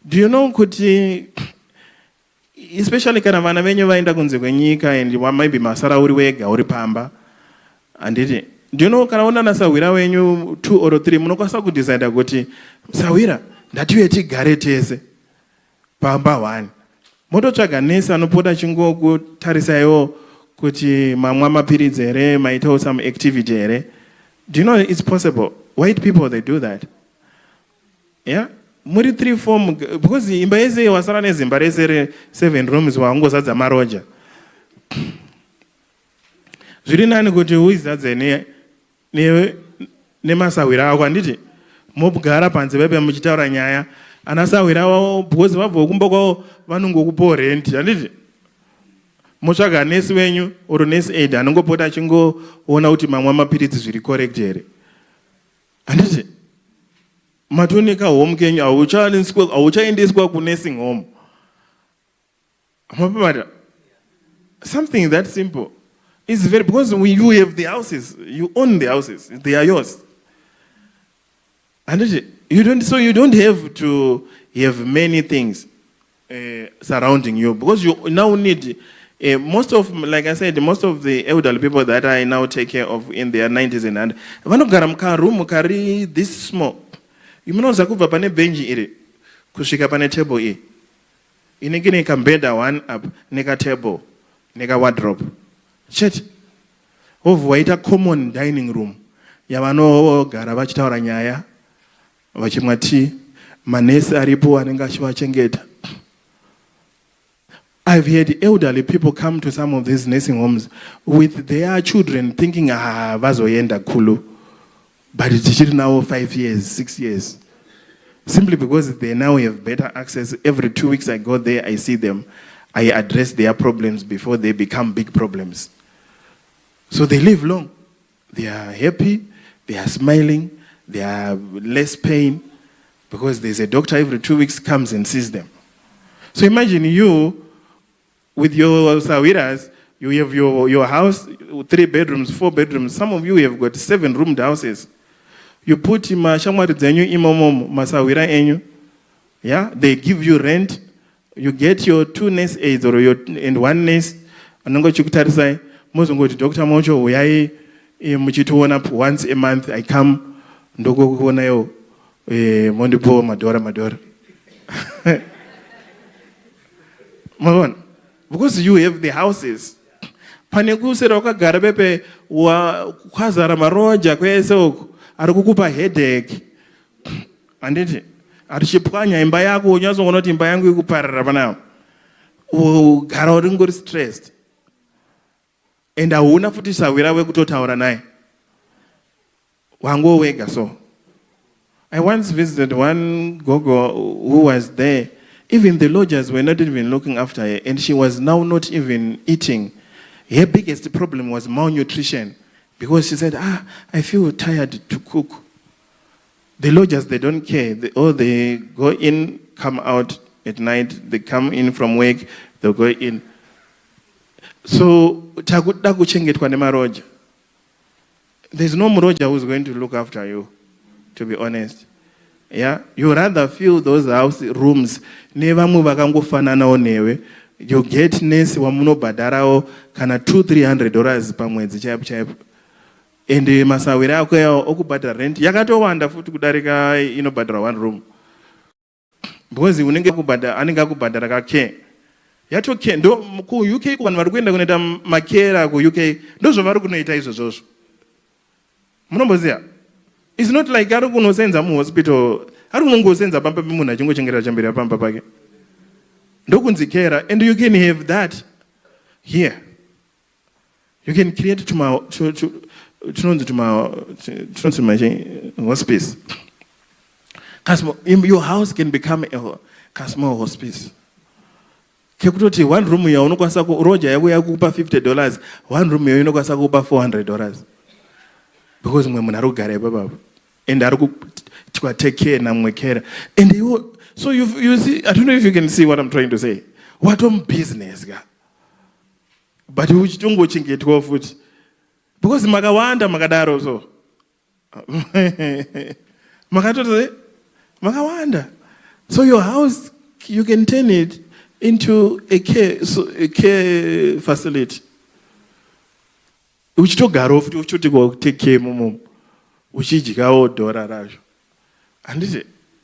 Do you know kuti especially kana vana venyu vaenda kunze kwenyika and maybe masara uri wega uri pamba anditi do you know kana unana sawira wenyu 2 or 3 munokwanisa kudecide kuti sawira ndatiwe tigare tese pamba 1 mototsvaga nesi anopota chingokutarisaiwo kuti mamwa mapiritsi here maitawo some activity here. Do you know it's possible? White people, they do that. Yeah? Muri 3-4 because imba yese wasara nezimba rese 7 rooms wangozadza maroja. Zviri nani kuti uizadze ne masawira ako anditi mobugara panze pepe muchitaura nyaya anasawira wawo because vabva kumba kwawo vanongokupawo rent anditi motsvaga nesi wenyu or nesi aid anongopota achingoona kuti mamwa mapiritsi zviri correct here anditi matonika home kenyu hauchaendeswa kunursing home. Something that simple. It's very because you have the houses, you own the houses, they are yours. And you don't have to have many things surrounding you because you now need most of, like I said, most of the elderly people that I now take care of in their 90s and under, vanogara room carry this small. You know, zakubva pane benji iri kusvika pane table iyi inenge ne kambeda 1 up neka table neka wardrobe chete waita common dining room yavanogara vachitaura nyaya vachimwa tea manesi aripo anenge achivachengeta. I've had elderly people come to some of these nursing homes with their children thinking vazoenda khulu. But it's now 5 years, 6 years. Simply because they now have better access. Every 2 weeks I go there, I see them. I address their problems before they become big problems. So they live long. They are happy, they are smiling, they are less pain because there's a doctor every 2 weeks comes and sees them. So imagine you with your sawiras, you have your house, 3 bedrooms, 4 bedrooms. Some of you have got 7-roomed houses. You put mashamwari dzenyu imomo masawira enyu. Yeah, they give you rent. You get your 2 nurse aides or and 1 nurse. Anongo chikutarisai. Mozongoti Dr. Mocho uyai muchituona once a month. I come ndoko kuona yo mondipo madora. Mavona. Because you have the houses. Panekusera wakagara pepe kwazara maroja kwese uko arikukupa headache anditi arichipwanya imba yako unyazoona kuti imba yangu ikuparara panapa ugara uri stressed and hauna futi sawira wekutotaura naye wangowega. So I once visited one gogo who was there. Even the lodgers were not even looking after her, and she was now not even eating. Her biggest problem was malnutrition because she said, I feel tired to cook. The lodgers, they don't care. They go in, come out at night. They come in from work, they go in. So, there's no mroja who's going to look after you, to be honest. Yeah, you rather fill those house rooms. Never move akangofananawo newe. You get nurse wamunobhadharawo kana $200-300 pamwedzi chaipo. And masawira ako okubhadhara rent yakatowanda futi kudarika inobhadhara one room. Because unenge kubhadhara anenge akubhadhara ka-care. Yatokhe ndo ku UK ku vanhu vari kuenda kunoita makera ku UK ndozvo vari kunoita izvozvo. Munomboziva? It's not like ari kunosenza muhospital, ari kunongosenza pamba pemunhu achingochengera chamberi pamba pake. Ndokunzi kera, and you can have that here. You can create to my hospice. Your house can become a small hospice. Kekutoti one room ya unokwasa ku roja yako yakupa $50, one room ya unokwasa kupa $400. Because mwe munarugara baba. And are to take care and care. And you, so you see, I don't know if you can see what I'm trying to say. What on business, guy? But which don't go ching it 12 foot. Because Magawanda Magadaro so. Magawanda. So your house, you can turn it into a care facility. Which to Garof, which to go take care of. And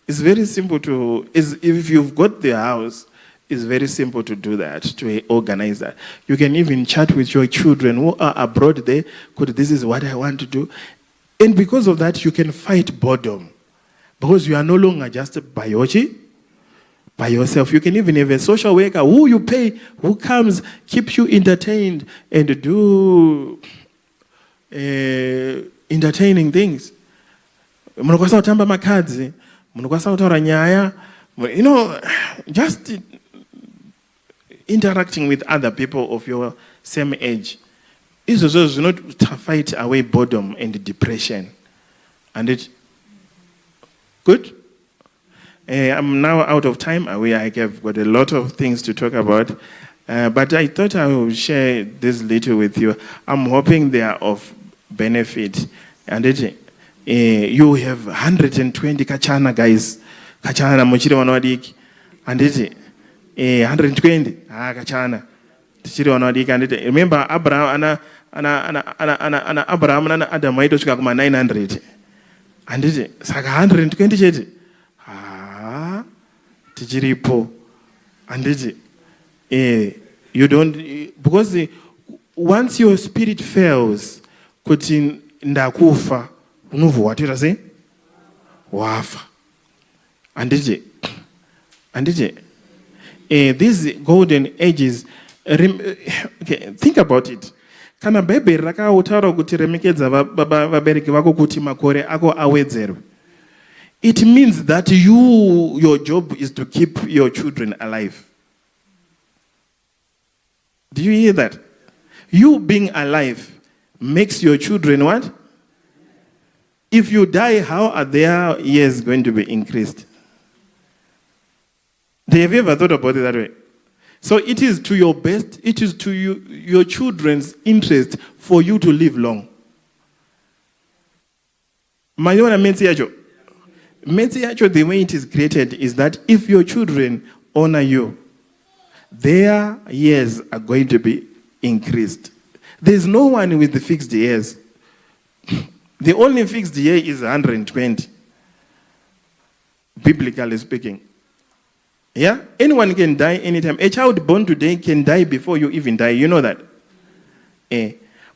it's very simple to, if you've got the house, it's very simple to do that, to organize that. You can even chat with your children who are abroad there, this is what I want to do. And because of that, you can fight boredom. Because you are no longer just by yourself. You can even have a social worker who you pay, who comes, keeps you entertained, and do entertaining things. Munokwasa kutamba makadzi, munokwasa kutaura nyaya, just interacting with other people of your same age. Izvozvo zvinot fight away boredom and depression. And it good? I'm now out of time. I have got a lot of things to talk about. But I thought I would share this little with you. I'm hoping they are of benefit. And you have 120 kachana guys. Kachana mochire wanawadiki. And 120 kachana. Tichire wanawadiki. And remember Abraham Abraham ana Adam waitosvika kuma 900. And saka 120 chete. Tichiripo. And you don't, because once your spirit fails, kuti ndakufa, unovuwatira sei? Wafa. Andije. These golden ages, okay, think about it. Kana Bible rakautaura kuti remekedza vabereki vako kuti makore ako awedzerwe. It means that your job is to keep your children alive. Do you hear that? You being alive makes your children what? If you die, how are their years going to be increased? Have you ever thought about it that way? So it is to your best, it is to your children's interest for you to live long. Mayona Metsi Yacho, the way it is created is that if your children honor you, their years are going to be increased. There's no one with the fixed years. The only fixed year is 120, biblically speaking. Yeah? Anyone can die anytime. A child born today can die before you even die. You know that?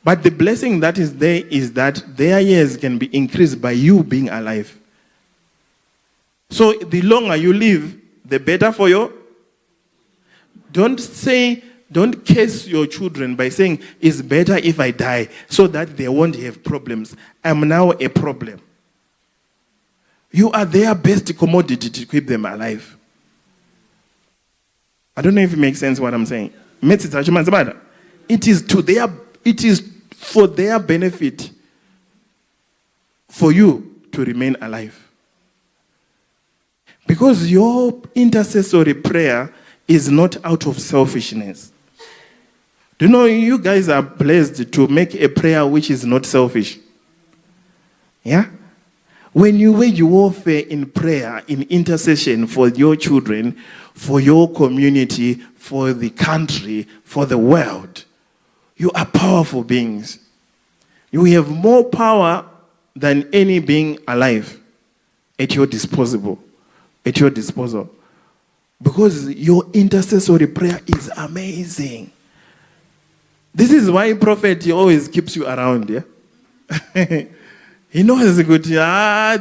But the blessing that is there is that their years can be increased by you being alive. So the longer you live, the better for you. Don't curse your children by saying, it's better if I die, so that they won't have problems. I'm now a problem. You are their best commodity to keep them alive. I don't know if it makes sense what I'm saying. It is for their benefit for you to remain alive. Because your intercessory prayer is not out of selfishness. Do you know you guys are blessed to make a prayer which is not selfish? Yeah? When you wage warfare in prayer, in intercession for your children, for your community, for the country, for the world, you are powerful beings. You have more power than any being alive at your disposal. Because your intercessory prayer is amazing. This is why prophet always keeps you around, yeah? He knows good.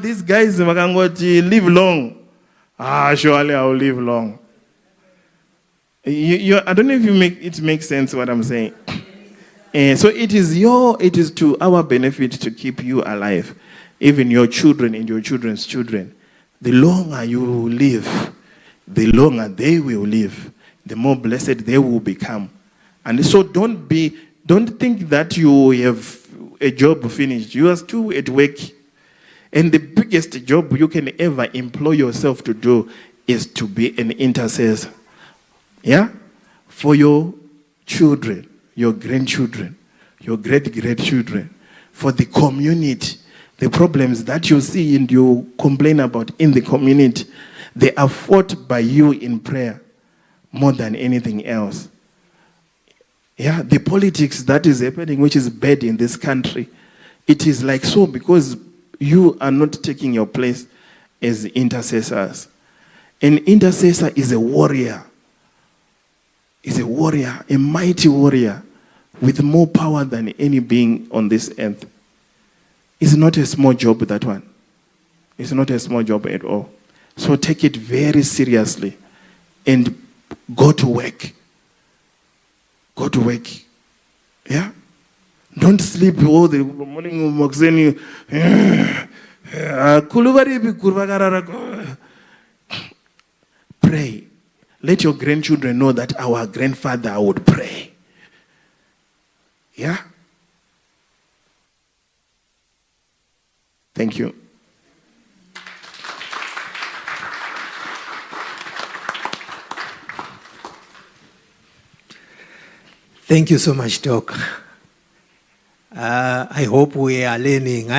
These guys live long. Surely I will live long. I don't know if it makes sense what I'm saying. So it is to our benefit to keep you alive, even your children and your children's children. The longer you live, the longer they will live, the more blessed they will become. And so don't think that you have a job finished. You are still at work. And the biggest job you can ever employ yourself to do is to be an intercessor. Yeah? For your children, your grandchildren, your great-grandchildren, for the community. The problems that you see and you complain about in the community, they are fought by you in prayer more than anything else. Yeah, the politics that is happening, which is bad in this country, it is like so because you are not taking your place as intercessors. An intercessor is a warrior. Is a warrior, a mighty warrior with more power than any being on this earth. It's not a small job, that one. It's not a small job at all. So take it very seriously and go to work. Go to work. Yeah? Don't sleep all the morning. Pray. Let your grandchildren know that our grandfather would pray. Yeah? Thank you. Thank you so much, Doc. I hope we are learning.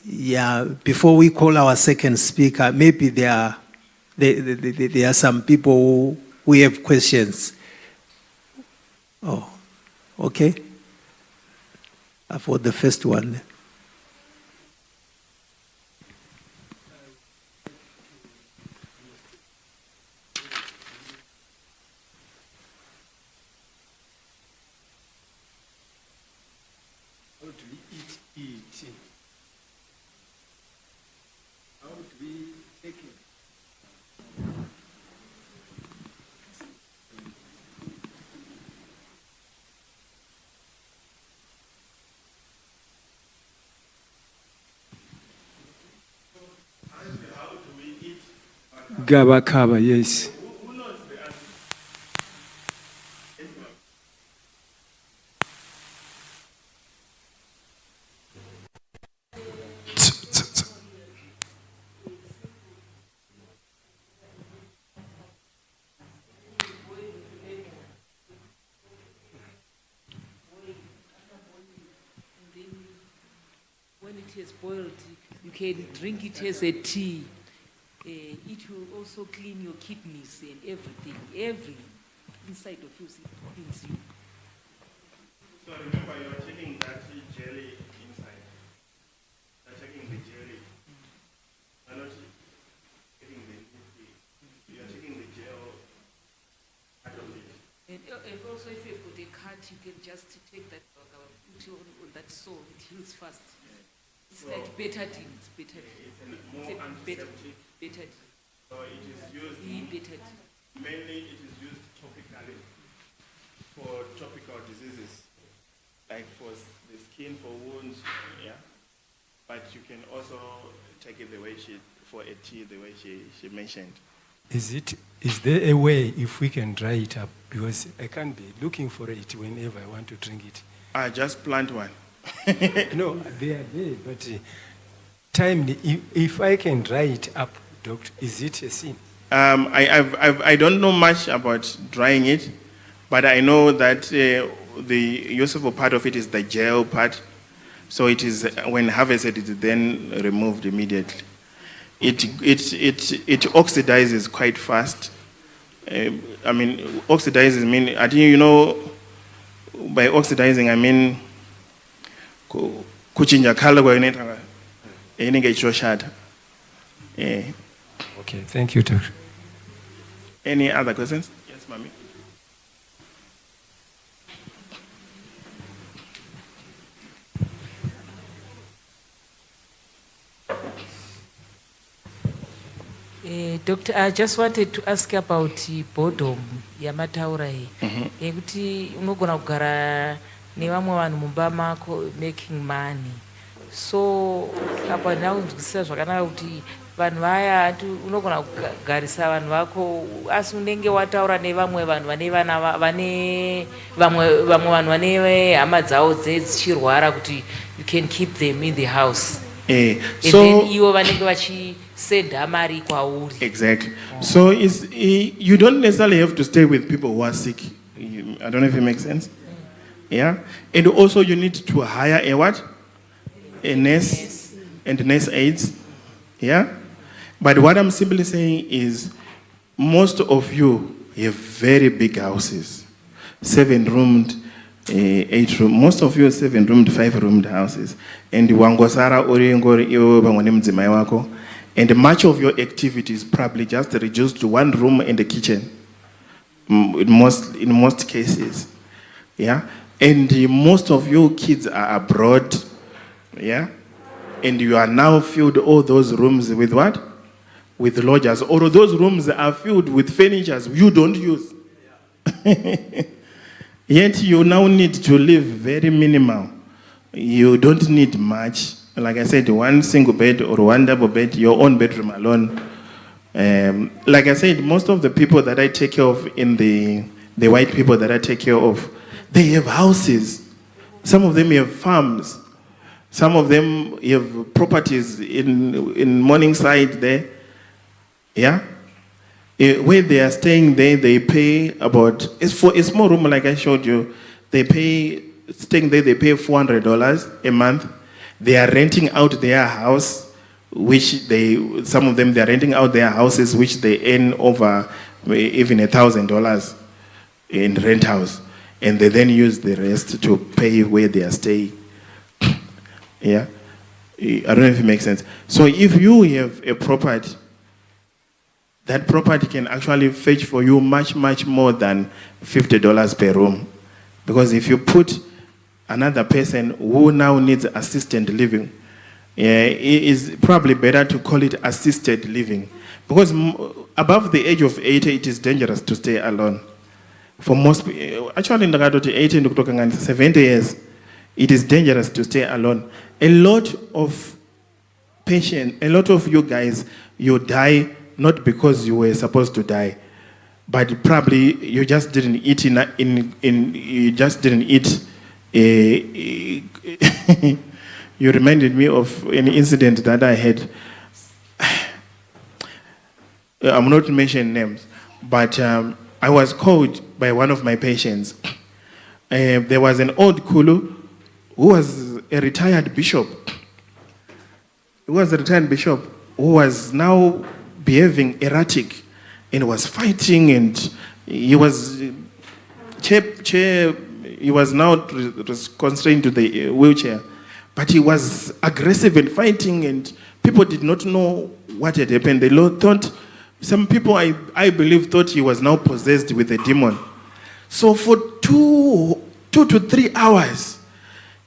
Yeah, before we call our second speaker, maybe there are some people who have questions. Oh, okay. For the first one. 𝗕𝗂𝗙𝗙𝗘, yes. When it is boiled, you can drink it as a tea. It will also clean your kidneys and everything. Every inside of you cleans you. So remember, you're taking that jelly inside. You're taking the jelly. You're not taking you're taking the gel out of it. And also, if you've got a cut, you can just take that put on that sore. It heals fast. It's so like betadine. It's betadine. It's more antiseptic. Betadine. So it is used mainly it is used topically for topical diseases, like for the skin, for wounds, yeah. But you can also take it the way for a tea, the way she mentioned. Is there a way if we can dry it up? Because I can't be looking for it whenever I want to drink it. I just plant one. No, they are there, but if I can dry it up, Doctor, is it a sin? I don't know much about drying it, but I know that the useful part of it is the gel part. So it is, when harvested, it is then removed immediately. It oxidizes quite fast. I mean, oxidizes mean, I think, you know, by oxidizing, I mean, kuchinja color kwa ineta, ininga ichoshada. Okay, thank you, Doctor. Any other questions? Yes, Mami. Doctor, I just wanted to ask about boredom yamataura hii. Yekuti unogona kugara nevamwe vanhu mumba mako making money. So apa ndakuzwisisa zvakanaka kuti vanhu vaya unogona kugarisa vanhu vako asi unenge wataura nevamwe vanhu vane vana vane vamwe vanhu vane hama dzavo dzichirwara kuti you can keep them in the house. So ivo vanenge vachisenda mari kwauri. Exactly. So you don't necessarily have to stay with people who are sick. I don't know if it makes sense. Yeah. And also you need to hire a what? A nurse and nurse aides. Yeah. But what I'm simply saying is most of you have very big houses. 7-roomed, 8-room. Most of you are 7-roomed, 5-roomed houses. And wangosara oriengori iyo bangone mdzimai wako. And much of your activity is probably just reduced to 1 room and a kitchen. In most cases. Yeah. And most of your kids are abroad. Yeah. And you are now filled all those rooms with what? With lodgers. Or those rooms are filled with furniture you don't use. Yet you now need to live very minimal. You don't need much. Like I said, 1 single bed or 1 double bed, your own bedroom alone. Like I said, most of the people that I take care of in the white people that I take care of, they have houses. Some of them have farms. Some of them have properties in Morningside there. Yeah? Where they are staying there, they pay about, it's for a small room like I showed you, staying there, they pay $400 a month. They are renting out their house, some of them, they are renting out their houses, which they earn over even $1,000 in rent house. And they then use the rest to pay where they are staying. Yeah? I don't know if it makes sense. So if you have a property, that property can actually fetch for you much, much more than $50 per room. Because if you put another person who now needs assisted living, it is probably better to call it assisted living. Because above the age of 80, it is dangerous to stay alone. For most people, actually in the 80 to 70 years, it is dangerous to stay alone. A lot of patients, a lot of you guys, you die not because you were supposed to die, but probably you just didn't eat you just didn't eat. You reminded me of an incident that I had. I'm not mentioning names, but I was called by one of my patients. There was an old Kulu who was a retired bishop. He was a retired bishop who was now behaving erratic and was fighting, and he was he was now constrained to the wheelchair, but he was aggressive and fighting, and people did not know what had happened. They thought, some people I believe thought he was now possessed with a demon. So for 2 to 3 hours,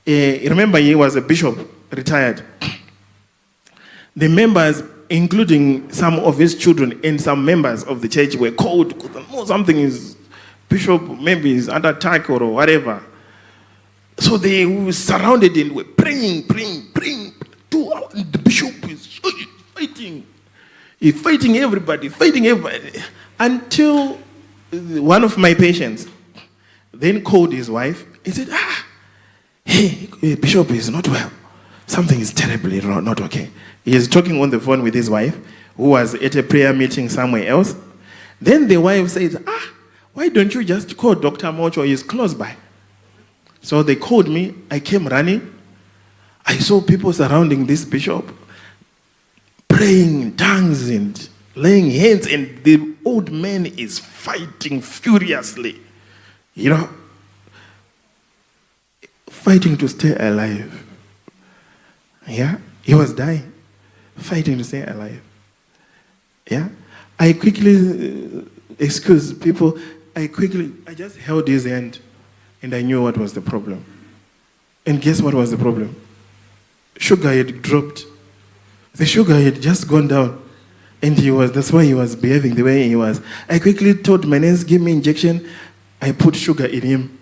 remember he was a bishop, retired. The members, including some of his children and some members of the church, were called because something is, bishop maybe is under attack or whatever. So they were surrounded and were praying. 2 hours, the bishop is fighting. He's fighting everybody, until one of my patients then called his wife. He said, hey, bishop is not well. Something is terribly wrong, not okay. He is talking on the phone with his wife, who was at a prayer meeting somewhere else. Then the wife says, why don't you just call Dr. Mocho? He's close by. So they called me. I came running. I saw people surrounding this bishop, praying in tongues and laying hands, and the old man is fighting furiously, you know, fighting to stay alive. Yeah, he was dying, fighting to stay alive. Yeah, I quickly excuse people. I just held his hand, and I knew what was the problem. And guess what was the problem? Sugar had dropped. The sugar had just gone down. And that's why he was behaving the way he was. I quickly told my nurse, give me injection. I put sugar in him.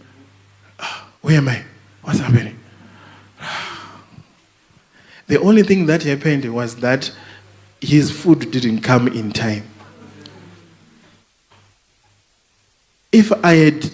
Where am I? What's happening? The only thing that happened was that his food didn't come in time. If I had